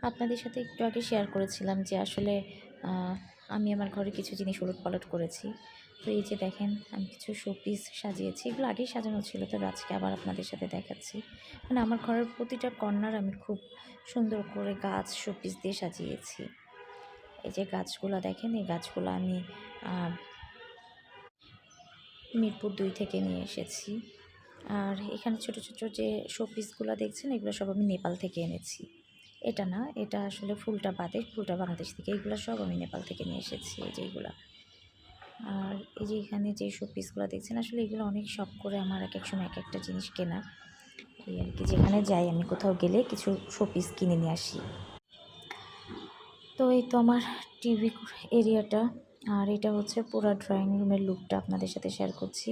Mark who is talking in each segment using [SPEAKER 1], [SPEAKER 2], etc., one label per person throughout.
[SPEAKER 1] আপনাদের সাথে একটু আগে শেয়ার করেছিলাম যে আসলে আমি আমার ঘরে কিছু জিনিস ওলটপালট করেছি। তো এই যে দেখেন আমি কিছু শোপিস সাজিয়েছি। এগুলো আগেই সাজানো ছিল, তবে আজকে আবার আপনাদের সাথে দেখাচ্ছি। মানে আমার ঘরের প্রতিটা কর্নার আমি খুব সুন্দর করে গাছ শোপিস দিয়ে সাজিয়েছি। এই যে গাছগুলো দেখেন, এই গাছগুলো আমি মিরপুর ২ থেকে নিয়ে এসেছি। আর এখানে ছোট ছোট যে শোপিসগুলো দেখছেন, এগুলো সব আমি নেপাল থেকে এনেছি। এটা না, এটা আসলে ফুলটা বাদে, ফুলটা বাংলাদেশ থেকে। এগুলো সব আমি নেপাল থেকে নিয়ে এসেছি, এই যে এগুলা। আর এই যে এখানে যে শোপিসগুলো দেখছেন, আসলে এগুলো অনেক শখ করে আমার এক এক সময় এক একটা জিনিস কেনা। এই আর কি, যেখানে যাই আমি কোথাও গেলে কিছু শোপিস কিনে নিয়ে আসি। তো এই তো আমার টিভি এরিয়াটা। আর এটা হচ্ছে পুরো ড্রয়িং রুমের লুকটা আপনাদের সাথে শেয়ার করছি।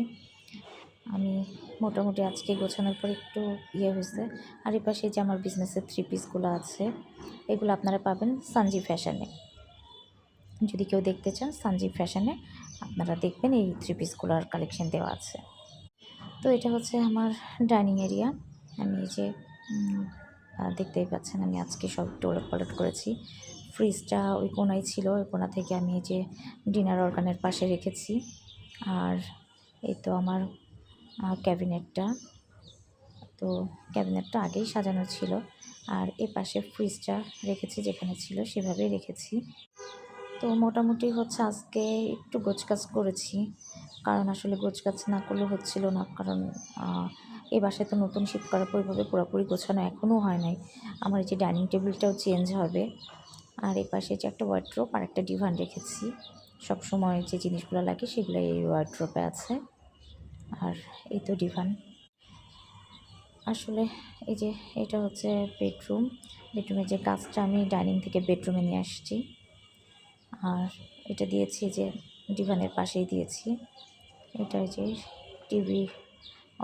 [SPEAKER 1] আমি মোটামুটি আজকে গোছানোর পর একটু হয়েছে। আর এই পাশে যে আমার বিজনেসের 3 পিসগুলো আছে, এগুলো আপনারা পাবেন সঞ্জীব ফ্যাশনে। যদি কেউ দেখতে চান, সঞ্জীব ফ্যাশনে আপনারা দেখবেন এই 3 পিসগুলোর কালেকশন দেওয়া আছে। তো এটা হচ্ছে আমার ডাইনিং এরিয়া। আমি এই যে দেখতেই পাচ্ছেন আমি আজকে সব একটু ওলটপালট করেছি। ফ্রিজটা ওই কোণায় ছিল, ওই কোণা থেকে আমি এই যে ডিনার অর্গানের পাশে রেখেছি। আর এই তো আমার ক্যাবিনেটটা। তো ক্যাবিনেটটা আগেই সাজানো ছিল। আর এপাশে ফ্রিজটা রেখেছি, যেখানে ছিল সেভাবেই রেখেছি। তো মোটামুটি হচ্ছে আজকে একটু গোছগাছ করেছি, কারণ আসলে গোছগাছ না করলে হচ্ছিল না। কারণ এই বাসায় তো নতুন শিফট করার পর এভাবে পুরোপুরি গোছানো এখনও হয় নাই। আমার এই যে ডাইনিং টেবিলটাও চেঞ্জ হবে। আর এই পাশে যে একটা ওয়ার্ড্রোব আর একটা ডিভান রেখেছি। সব সময় যে জিনিসগুলো লাগে সেগুলো এই ওয়ার্ড্রোবে আছে। আর এই তো ডিভান। আসলে এই যে এটা হচ্ছে বেডরুম। বেডরুমের যে কাজটা আমি ডাইনিং থেকে বেডরুমে নিয়ে আসছি। আর এটা দিয়েছি যে ডিভানের পাশেই দিয়েছি। এটা যে টিভি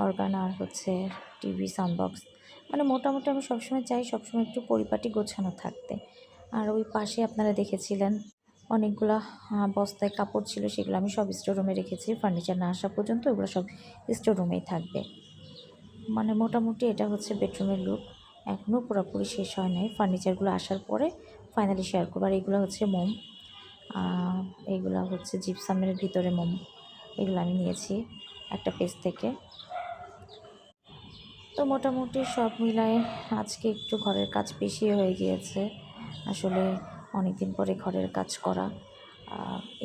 [SPEAKER 1] অর্গান আর হচ্ছে টিভি সাউন্ড বক্স। মানে মোটামুটি আমি সবসময় চাই সবসময় একটু পরিপাটি গোছানো থাকতে। আর ওই পাশে আপনারা দেখেছিলেন অনেকগুলো বস্তায় কাপড় ছিল, সেগুলো আমি সব স্টোর রুমে রেখেছি। ফার্নিচার না আসা পর্যন্ত ওগুলো সব স্টোর রুমেই থাকবে। মানে মোটামুটি এটা হচ্ছে বেডরুমের লুক। এখনও পুরোপুরি শেষ হয় নাই, ফার্নিচারগুলো আসার পরে ফাইনালি শেয়ার করবো। আর এগুলো হচ্ছে মোম, এগুলো হচ্ছে জিপসামের ভিতরে মোম। এগুলো আমি নিয়েছি একটা পেজ থেকে। তো মোটামুটি সব মিলায়ে আজকে একটু ঘরের কাজ বেশি হয়ে গিয়েছে। আসলে অনেক দিন পরে ঘরের কাজ করা,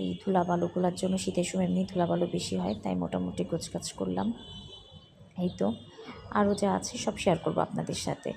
[SPEAKER 1] এই ধুলাবালুগুলোর জন্য শীতের সময় এমনি ধুলাবালু বেশি হয়, তাই মোটামুটি গোছগাছ করলাম। এই তো আরও যা আছে সব শেয়ার করবো আপনাদের সাথে।